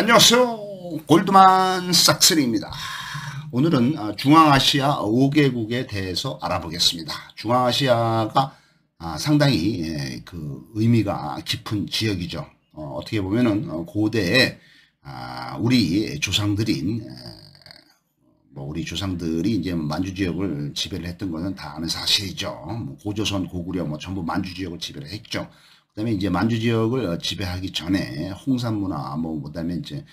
안녕하세요. 골드만 삭스리입니다. 오늘은 중앙아시아 5개국에 대해서 알아보겠습니다. 중앙아시아가 상당히 그 의미가 깊은 지역이죠. 어떻게 보면은 고대에 우리 조상들인 우리 조상들이 이제 만주 지역을 지배를 했던 것은 다 아는 사실이죠. 고조선, 고구려 전부 만주 지역을 지배를 했죠. 그다음에 이제 만주 지역을 지배하기 전에 홍산 문화, 그다음에 이제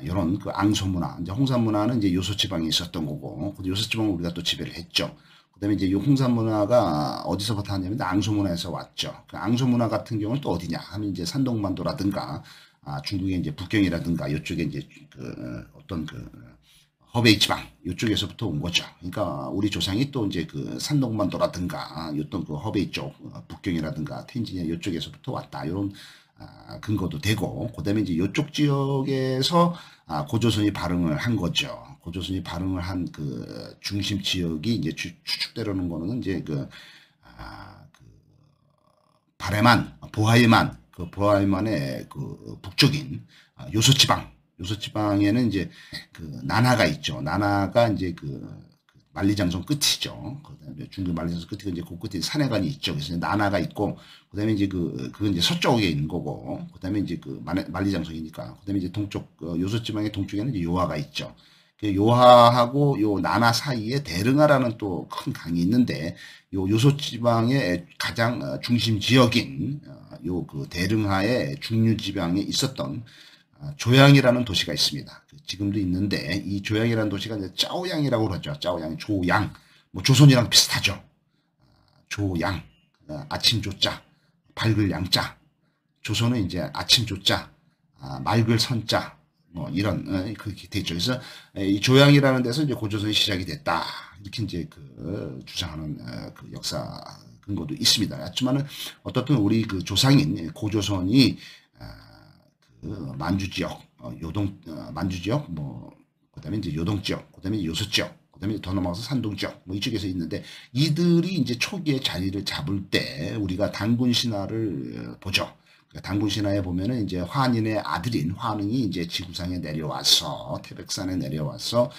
이런 그 앙소 문화, 이제 홍산 문화는 이제 요소 지방에 있었던 거고, 요소 지방을 우리가 또 지배를 했죠. 그다음에 이제 이 홍산 문화가 어디서부터 왔냐면 앙소 문화에서 왔죠. 그 앙소 문화 같은 경우는 또 어디냐 하면 이제 산동반도라든가 중국의 이제 북경이라든가 이쪽에 이제 그 어떤 그 허베이 지방 이쪽에서부터 온 거죠. 그러니까 우리 조상이 또 이제 그 산동반도라든가 어떤 그 허베이 쪽 북경이라든가 텐진이나 이쪽에서부터 왔다 이런 근거도 되고, 그다음에 이제 이쪽 지역에서 고조선이 발흥을 한 거죠. 고조선이 발흥을 한 그 중심 지역이 이제 추측되려는 거는 이제 그 바레만, 보하이만, 그 보하이만의 그 북쪽인 요소지방. 요소지방에는 이제 그 나나가 있죠. 나나가 이제 그 만리장성 끝이죠. 그다음에 중국 만리장성 끝이 이제 그 끝에 산해관이 있죠. 그래서 나나가 있고, 그다음에 이제 그건 이제 서쪽에 있는 거고, 그다음에 이제 그 만리장성이니까, 그다음에 이제 동쪽 요소지방의 동쪽에는 이제 요하가 있죠. 그 요하하고 요 나나 사이에 대릉하라는 또 큰 강이 있는데, 요 요소지방의 가장 중심 지역인 요 그 대릉하의 중류지방에 있었던 조양이라는 도시가 있습니다. 지금도 있는데, 이 조양이라는 도시가 이제 짜오양이라고 그러죠. 짜오양, 조양, 조선이랑 비슷하죠. 조양, 아침 조자, 밝을 양자. 조선은 이제 아침 조자, 맑을 선자, 이런 그렇게 되죠. 그래서 이 조양이라는 데서 이제 고조선이 시작이 됐다, 이렇게 이제 그 주장하는 그 역사 근거도 있습니다. 하지만은 어떻든 우리 그 조상인 고조선이 그 만주 지역, 만주 지역, 그다음에 이제 요동 지역, 그다음에 요소 지역, 그다음에 더 넘어가서 산동 지역, 이쪽에서 있는데, 이들이 이제 초기에 자리를 잡을 때 우리가 단군 신화를 보죠. 그러니까 단군 신화에 보면은 이제 환인의 아들인 환웅이 이제 지구상에 내려와서, 태백산에 내려와서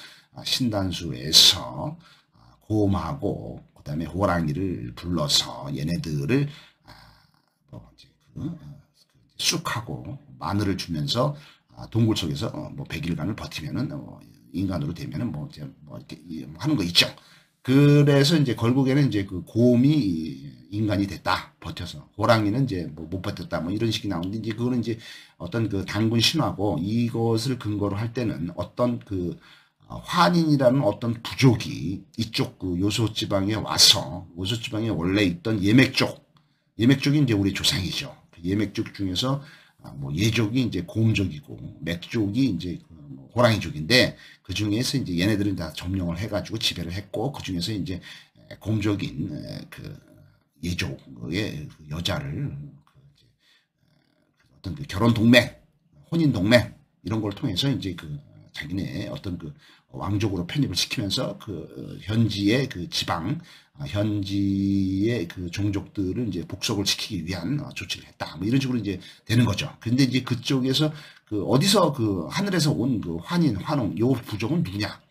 신단수에서 곰하고 그다음에 호랑이를 불러서 얘네들을 쑥하고 마늘을 주면서 동굴 속에서 100일간을 버티면은 인간으로 되면은 이렇게 하는 거 있죠. 그래서 이제 결국에는 이제 그 곰이 인간이 됐다, 버텨서. 호랑이는 이제 못 버텼다, 이런 식이 나오는데, 이제 그거는 이제 어떤 그 단군 신화고, 이것을 근거로 할 때는 어떤 그 환인이라는 어떤 부족이 이쪽 그 요소 지방에 와서, 요소 지방에 원래 있던 예맥족이 이제 우리 조상이죠. 예맥족 중에서 예족이 이제 곰족이고, 맥족이 이제 호랑이족인데, 그 중에서 이제 얘네들은 다 점령을 해가지고 지배를 했고, 그 중에서 이제 곰족인 그 예족의 그 여자를 어떤 그 결혼 동맹, 혼인 동맹 이런 걸 통해서 이제 그 자기네 어떤 그 왕족으로 편입을 시키면서 그 현지의 그 지방, 현지의 그 종족들을 이제 복속을 시키기 위한 조치를 했다, 이런 식으로 이제 되는 거죠. 근데 이제 그쪽에서 그 어디서 그 하늘에서 온 그 환인, 환웅, 요 부족은 누구냐?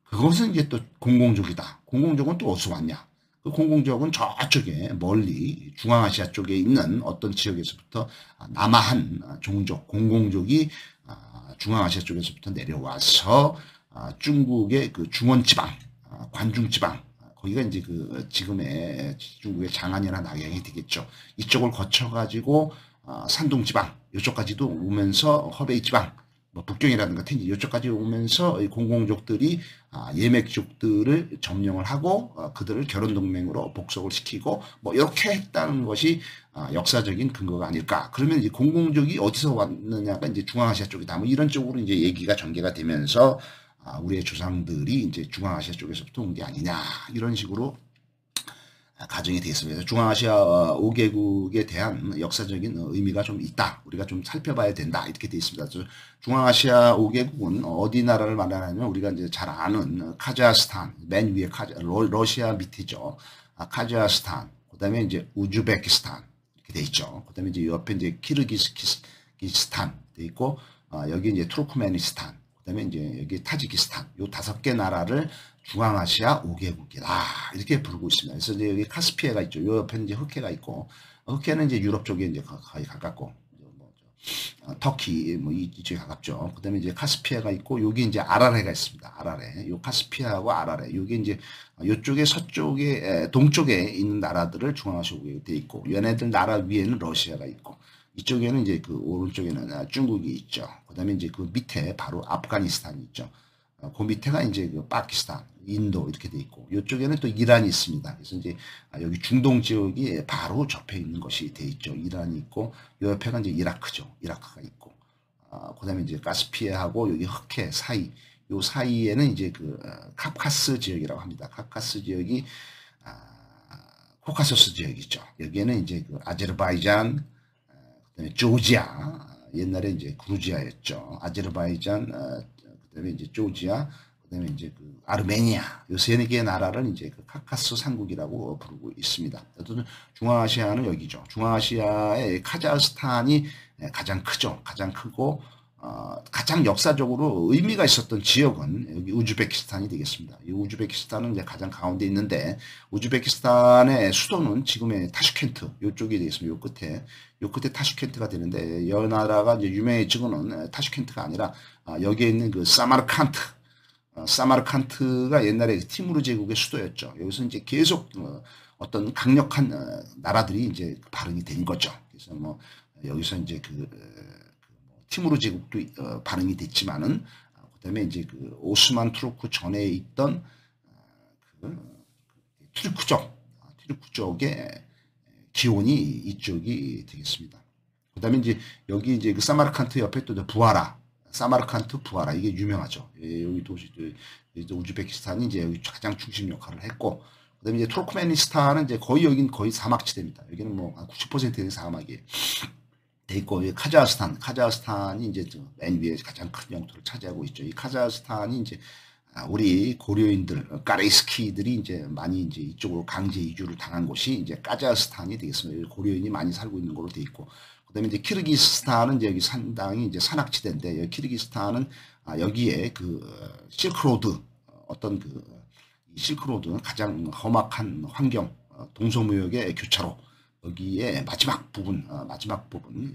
그것은 이제 또 공공족이다. 공공족은 또 어디서 왔냐? 그 공공족은 저쪽에 멀리 중앙아시아 쪽에 있는 어떤 지역에서부터 남아한 종족, 공공족이 중앙아시아 쪽에서부터 내려와서 중국의 그 중원지방, 관중지방, 거기가 이제 그 지금의 중국의 장안이나 낙양이 되겠죠. 이쪽을 거쳐가지고 산동지방, 이쪽까지도 오면서 허베이 지방, 북경이라든가 텐진 이쪽까지 오면서 이 공공족들이 예맥족들을 점령을 하고 그들을 결혼동맹으로 복속을 시키고 이렇게 했다는 것이 역사적인 근거가 아닐까. 그러면 이제 공공족이 어디서 왔느냐가 이제 중앙아시아 쪽이다, 이런 쪽으로 이제 얘기가 전개가 되면서 우리의 조상들이 이제 중앙아시아 쪽에서부터 온 게 아니냐, 이런 식으로 가정이 되겠습니다. 중앙아시아 5개국에 대한 역사적인 의미가 좀 있다, 우리가 좀 살펴봐야 된다, 이렇게 되어 있습니다. 중앙아시아 5개국은 어디 나라를 말하냐면, 우리가 이제 잘 아는 카자흐스탄, 맨 위에 러시아 밑이죠. 카자흐스탄, 그 다음에 이제 우즈베키스탄 이렇게 돼 있죠. 그 다음에 이제 옆에 이제 키르기스탄 돼 있고, 여기 이제 투르크메니스탄, 그다음에 이제 여기 타지키스탄, 요 5개 나라를 중앙아시아 5개국이다 이렇게 부르고 있습니다. 그래서 이제 여기 카스피해가 있죠. 요 옆에 이제 흑해가 있고, 흑해는 이제 유럽 쪽에 이제 거의 가깝고, 터키 뭐 이쪽에 가깝죠. 그다음에 이제 카스피해가 있고, 여기 이제 아라레가 있습니다. 아라레. 요 카스피해하고 아라레. 요게 이제 요쪽에 서쪽에 동쪽에 있는 나라들을 중앙아시아에 돼 있고, 얘네들 나라 위에는 러시아가 있고, 이쪽에는 이제 그 오른쪽에는 중국이 있죠. 그다음에 이제 그 밑에 바로 아프가니스탄이 있죠. 그 밑에가 이제 그 파키스탄, 인도 이렇게 돼 있고, 이쪽에는 또 이란이 있습니다. 그래서 이제 여기 중동 지역이 바로 접해 있는 것이 돼 있죠. 이란이 있고, 요 옆에가 이제 이라크죠. 이라크가 있고, 그다음에 이제 카스피해하고 여기 흑해 사이, 요 사이에는 이제 그 카카스 지역이라고 합니다. 카카스 지역이 코카소스 지역이죠. 여기에는 이제 그 아제르바이잔, 그다음에 조지아, 옛날에 이제 그루지아였죠. 아제르바이잔, 그다음에 이제 조지아, 그다음에 이제 그 아르메니아, 요 3개의 나라를 이제 그 카카스 삼국이라고 부르고 있습니다. 어쨌든 중앙아시아는 여기죠. 중앙아시아의 카자흐스탄이 가장 크죠. 가장 크고 가장 역사적으로 의미가 있었던 지역은 여기 우즈베키스탄이 되겠습니다. 이 우즈베키스탄은 이제 가장 가운데 있는데, 우즈베키스탄의 수도는 지금의 타슈켄트 요쪽이 되겠습니다. 요 끝에 타슈켄트가 되는데, 이 나라가 이제 유명해지고는 타슈켄트가 아니라 여기에 있는 그 사마르칸트, 사마르칸트가 옛날에 티무르 제국의 수도였죠. 여기서 이제 계속 어떤 강력한 나라들이 이제 발흥이 된 거죠. 그래서 뭐 여기서 이제 티무르 제국도 발흥이 됐지만은, 그다음에 이제 그 오스만 투르크 전에 있던 튀르크족의 기원이 이쪽이 되겠습니다. 그다음에 이제 여기 이제 그 사마르칸트 옆에 또 부하라, 사마르칸트 부하라 이게 유명하죠. 여기 도시 우즈베키스탄이 이제 여기 가장 중심 역할을 했고, 그다음에 이제 투르크메니스탄은 이제 거의 여긴 거의 사막지대입니다. 여기는 뭐 90%의 사막이에요. 돼 있고, 카자흐스탄이 이제 맨 위에 가장 큰 영토를 차지하고 있죠. 이 카자흐스탄이 이제 우리 고려인들, 까레이스키들이 이제 많이 이제 이쪽으로 강제 이주를 당한 곳이 이제 카자흐스탄이 되겠습니다. 고려인이 많이 살고 있는 걸로 돼 있고, 그다음에 이제 키르기스탄은 이제 여기 상당히 이제 산악지대인데, 여기 키르기스탄은 여기에 그 실크로드, 어떤 실크로드는 가장 험악한 환경, 동서무역의 교차로, 여기에 마지막 부분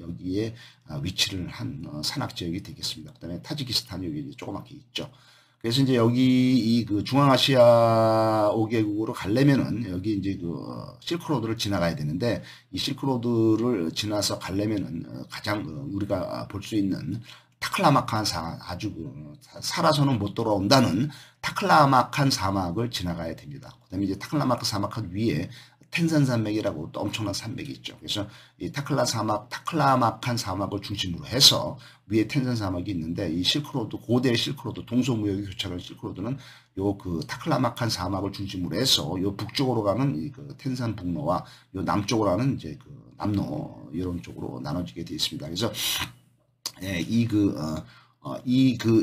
여기에 위치를 한 산악지역이 되겠습니다. 그다음에 타지키스탄이 여기 조그맣게 있죠. 그래서 이제 여기 이 그 중앙아시아 5개국으로 가려면은 여기 이제 그 실크로드를 지나가야 되는데, 이 실크로드를 지나서 가려면은 가장 우리가 볼 수 있는 타클라마칸 아주 살아서는 못 돌아온다는 타클라마칸 사막을 지나가야 됩니다. 그다음에 이제 타클라마칸 사막 위에 텐산 산맥이라고 또 엄청난 산맥이 있죠. 그래서 이 타클라마칸 사막을 중심으로 해서 위에 텐산 사막이 있는데, 이 실크로드, 고대 실크로드, 동서무역이 교차하는 실크로드는 요 그 타클라마칸 사막을 중심으로 해서 요 북쪽으로 가는 이 그 텐산 북로와 요 남쪽으로 가는 이제 그 남로, 이런 쪽으로 나눠지게 되어 있습니다. 그래서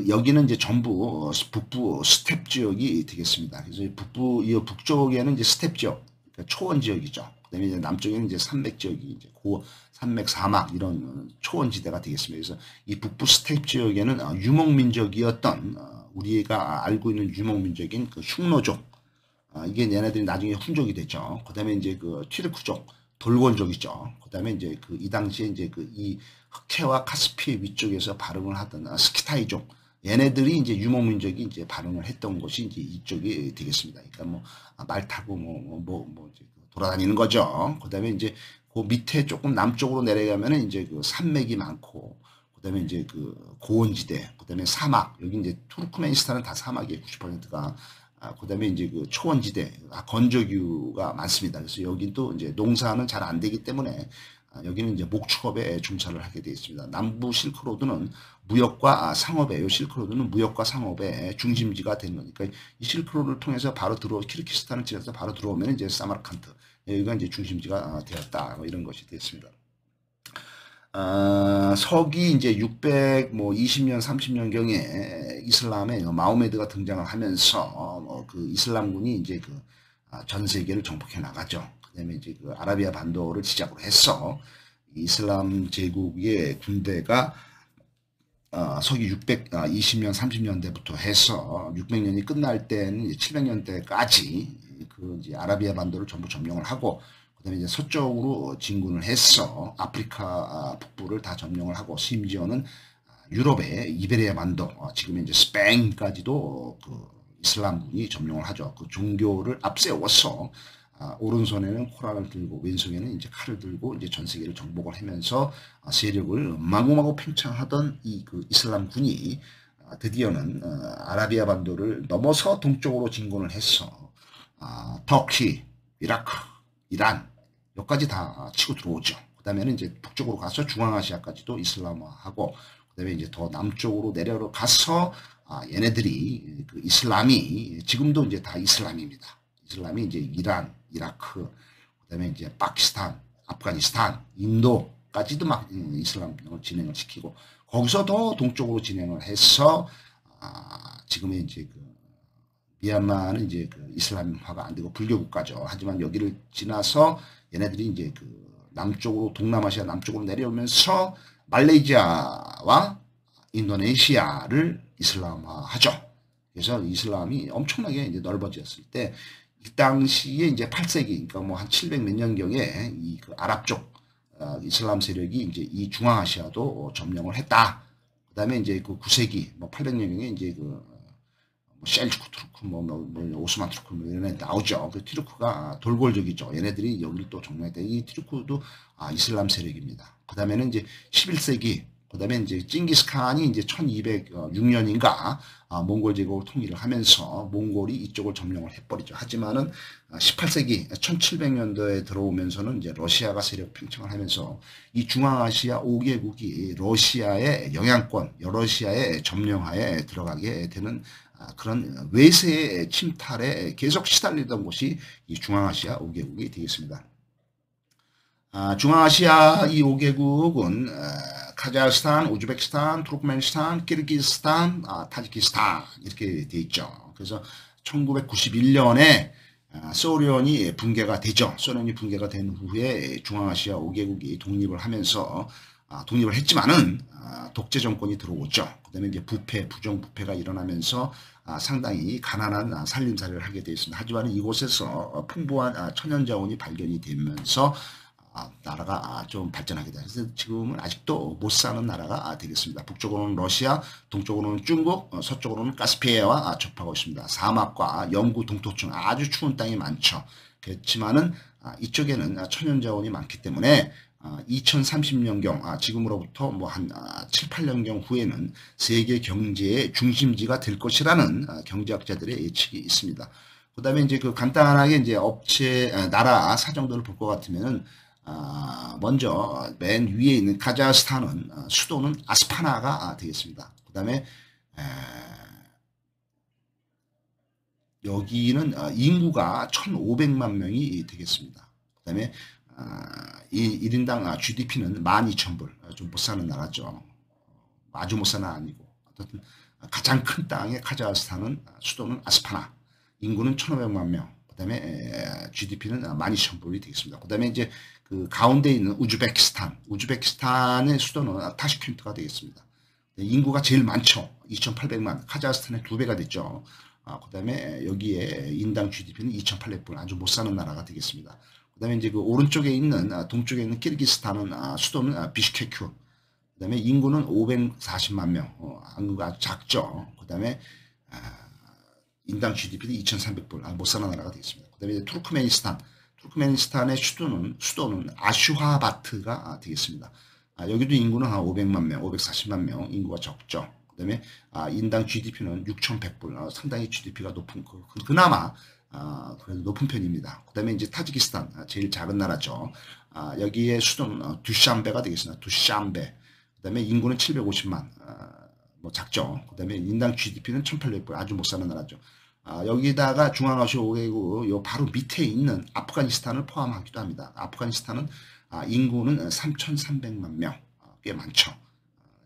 여기는 이제 전부 북부 스텝 지역이 되겠습니다. 그래서 이 북쪽에는 이제 스텝 지역, 초원 지역이죠. 그다음에 이제 남쪽에는 이제 산맥 지역이 이제 산맥 사막 이런 초원 지대가 되겠습니다. 그래서 이 북부 스텝 지역에는 유목민족이었던 우리가 알고 있는 유목민족인 그 흉노족, 이게 얘네들이 나중에 훈족이 됐죠. 그다음에 이제 그 튀르크족, 돌곤족이죠. 그다음에 이제 이 당시에 이제 이 흑해와 카스피해 위쪽에서 발흥을 하던 스키타이족, 얘네들이 이제 유목민족이 이제 발흥을 했던 곳이 이제 이쪽이 되겠습니다. 그러니까 뭐 말 타고 이제 돌아다니는 거죠. 그다음에 이제 그 밑에 조금 남쪽으로 내려가면은 이제 그 산맥이 많고, 그다음에 이제 그 고원지대, 그다음에 사막, 여기 이제 투르크메니스탄은 다 사막이에요. 90%가. 그다음에 이제 그 초원지대, 건조기후가 많습니다. 그래서 여기도 이제 농사는 잘 안 되기 때문에 여기는 이제 목축업에 종사를 하게 되어 있습니다. 남부 실크로드는 무역과 상업의, 요 실크로드는 무역과 상업의 중심지가 되는 거니까, 이 실크로드를 통해서 바로 키르기스탄을 지나서 바로 들어오면 이제 사마르칸트, 여기가 이제 중심지가 되었다, 뭐 이런 것이 됐습니다. 서기 이제 620년 30년 경에 이슬람의 마호메드가 등장을 하면서 그 이슬람군이 이제 전 세계를 정복해 나가죠. 그다음에 이제 그 아라비아 반도를 시작으로 해서 이슬람 제국의 군대가 서기 620년 30년대부터 해서 600년이 끝날 때는 700년대까지 그 이제 아라비아 반도를 전부 점령을 하고 그다음에 이제 서쪽으로 진군을 해서 아프리카 북부를 다 점령을 하고 심지어는 유럽의 이베리아 반도 지금 이제 스페인까지도 그 이슬람군이 점령을 하죠. 그 종교를 앞세워서 오른손에는 코란을 들고 왼손에는 이제 칼을 들고 이제 전 세계를 정복을 하면서 세력을 마구마구 팽창하던 이 그 이슬람군이 드디어는 아라비아 반도를 넘어서 동쪽으로 진군을 해서 터키, 이라크, 이란 여기까지 다 치고 들어오죠. 그 다음에는 이제 북쪽으로 가서 중앙아시아까지도 이슬람화하고 그 다음에 이제 더 남쪽으로 내려가서 얘네들이 그 이슬람이 지금도 이제 다 이슬람입니다. 이슬람이 이제 이란, 이라크, 그다음에 이제 파키스탄, 아프가니스탄, 인도까지도 막 이슬람을 진행을 시키고 거기서 더 동쪽으로 진행을 해서 지금의 이제 그 미얀마는 이제 그 이슬람화가 안 되고 불교 국가죠. 하지만 여기를 지나서 얘네들이 이제 그 남쪽으로 동남아시아 남쪽으로 내려오면서 말레이시아와 인도네시아를 이슬람화하죠. 그래서 이슬람이 엄청나게 이제 넓어졌을 때 이 당시에 이제 8세기, 그러니까 뭐 한 700 몇 년경에 이 그 아랍 쪽 이슬람 세력이 이제 이 중앙아시아도 점령을 했다. 그 다음에 이제 그 9세기, 뭐 800년경에 이제 그 셀주크 투르크, 오스만 투르크 이런 애 나오죠. 그 투르크가 돌골적이죠. 얘네들이 여기를 또 점령했다. 이 투르크도 이슬람 세력입니다. 그 다음에는 이제 11세기, 그 다음에 이제 징기스칸이 이제 1206년인가 몽골 제국을 통일을 하면서 몽골이 이쪽을 점령을 해버리죠. 하지만은 18세기 1700년도에 들어오면서는 이제 러시아가 세력 팽창을 하면서 이 중앙아시아 5개국이 러시아의 영향권, 러시아의 점령하에 들어가게 되는 그런 외세의 침탈에 계속 시달리던 곳이 이 중앙아시아 5개국이 되겠습니다. 중앙아시아 이 5개국은 카자흐스탄, 우즈베키스탄, 투르크메니스탄, 키르기스탄, 타지키스탄 이렇게 돼 있죠. 그래서 1991년에 소련이 붕괴가 되죠. 소련이 붕괴가 된 후에 중앙아시아 5개국이 독립을 하면서 독립을 했지만은 독재 정권이 들어오죠. 그다음에 이제 부정부패가 일어나면서 상당히 가난한 살림살이를 하게 되어 있습니다. 하지만 이곳에서 풍부한 천연자원이 발견이 되면서 나라가 좀 발전하게 돼요. 그래서 지금은 아직도 못 사는 나라가 되겠습니다. 북쪽으로는 러시아, 동쪽으로는 중국, 서쪽으로는 카스피해와 접하고 있습니다. 사막과 영구 동토층 아주 추운 땅이 많죠. 그렇지만은 이쪽에는 천연자원이 많기 때문에 2030년경 지금으로부터 뭐 한 7, 8년경 후에는 세계 경제의 중심지가 될 것이라는 경제학자들의 예측이 있습니다. 그다음에 이제 그 간단하게 이제 업체 나라 사정들을 볼 것 같으면은 먼저 맨 위에 있는 카자흐스탄은 수도는 아스파나가 되겠습니다. 그 다음에 여기는 인구가 1,500만 명이 되겠습니다. 그 다음에 1인당 GDP는 12,000불, 좀 못 사는 나라죠. 아주 못 사는 아니고 어쨌든 가장 큰 땅의 카자흐스탄은 수도는 아스파나, 인구는 1,500만 명. 그다음에 GDP는 12,000불이 되겠습니다. 그다음에 이제 그 가운데 있는 우즈베키스탄의 수도는 타슈켄트가 되겠습니다. 인구가 제일 많죠. 2,800만, 카자흐스탄의 2배가 됐죠. 그다음에 여기에 인당 GDP는 2,800불, 아주 못 사는 나라가 되겠습니다. 그다음에 이제 그 오른쪽에 있는 동쪽에 있는 키르기스탄은 수도는 비슈케크. 그다음에 인구는 540만 명, 인구가 아주 작죠. 그다음에 인당 GDP는 2,300불, 못 사는 나라가 되겠습니다. 그 다음에 투르크메니스탄의 수도는 아슈하바트가 되겠습니다. 여기도 인구는 한 500만 명, 540만 명, 인구가 적죠. 그 다음에 인당 GDP는 6,100불, 상당히 GDP가 높은, 그나마 그래도 높은 편입니다. 그 다음에 이제 타지키스탄, 제일 작은 나라죠. 여기에 수도는 두샨베가 되겠습니다. 두샨베. 그 다음에 인구는 750만, 뭐 작죠. 그 다음에 인당 GDP는 1,800불, 아주 못 사는 나라죠. 여기다가 중앙아시아 5개국 요 바로 밑에 있는 아프가니스탄을 포함하기도 합니다. 아프가니스탄은 인구는 3,300만 명, 꽤 많죠.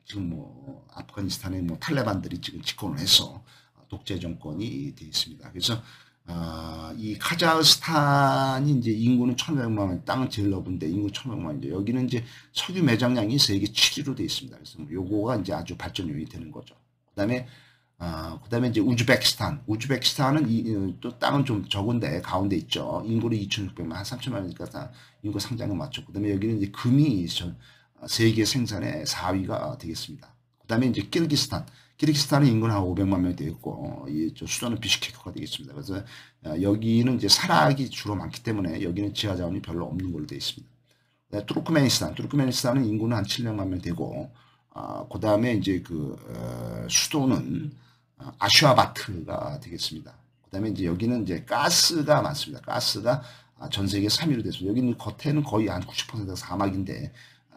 지금 뭐 아프가니스탄의 뭐 탈레반들이 지금 집권을 해서 독재 정권이 되어 있습니다. 그래서 이 카자흐스탄이 이제 인구는 1,500만 원, 땅은 제일 넓은데 인구 1,500만 원인데 여기는 이제 석유 매장량이 세계 7위로 되어 있습니다. 그래서 요거가 이제 아주 발전 요인이 되는 거죠. 그다음에 이제 우즈베키스탄은 또 땅은 좀 적은데 가운데 있죠. 인구는 2,600만 한 3천만 원이니까 인구 상장은 맞죠. 그다음에 여기는 이제 금이 세계 생산의 4위가 되겠습니다. 그다음에 이제 키르기스탄은 인구는 한 500만 명이 되겠고, 수도는 비슈케크가 되겠습니다. 그래서 여기는 이제 산악이 주로 많기 때문에 여기는 지하 자원이 별로 없는 걸로 되어 있습니다. 투르크메니스탄은 인구는 한 700만 명 되고, 그 다음에 이제 수도는 아슈아바트가 되겠습니다. 그 다음에 이제 여기는 이제 가스가 많습니다. 가스가 전 세계 3위로 됐습니다. 여기는 겉에는 거의 한 90%가 사막인데,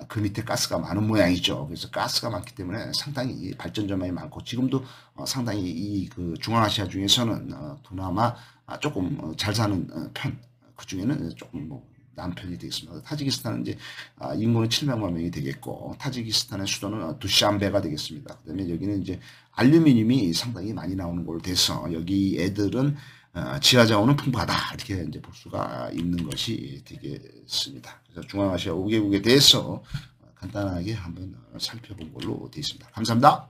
그 밑에 가스가 많은 모양이죠. 그래서 가스가 많기 때문에 상당히 발전 전망이 많고 지금도 상당히 이 중앙아시아 중에서는 그나마 조금 잘 사는 편. 그 중에는 조금 남편이 되겠습니다. 타지키스탄은 이제 인구는 700만 명이 되겠고 타지키스탄의 수도는 두샨베가 되겠습니다. 그다음에 여기는 이제 알루미늄이 상당히 많이 나오는 걸로 돼서 여기 애들은 지하 자원은 풍부하다 이렇게 이제 볼 수가 있는 것이 되겠습니다. 그래서 중앙아시아 5개국에 대해서 간단하게 한번 살펴본 걸로 되어 있습니다. 감사합니다.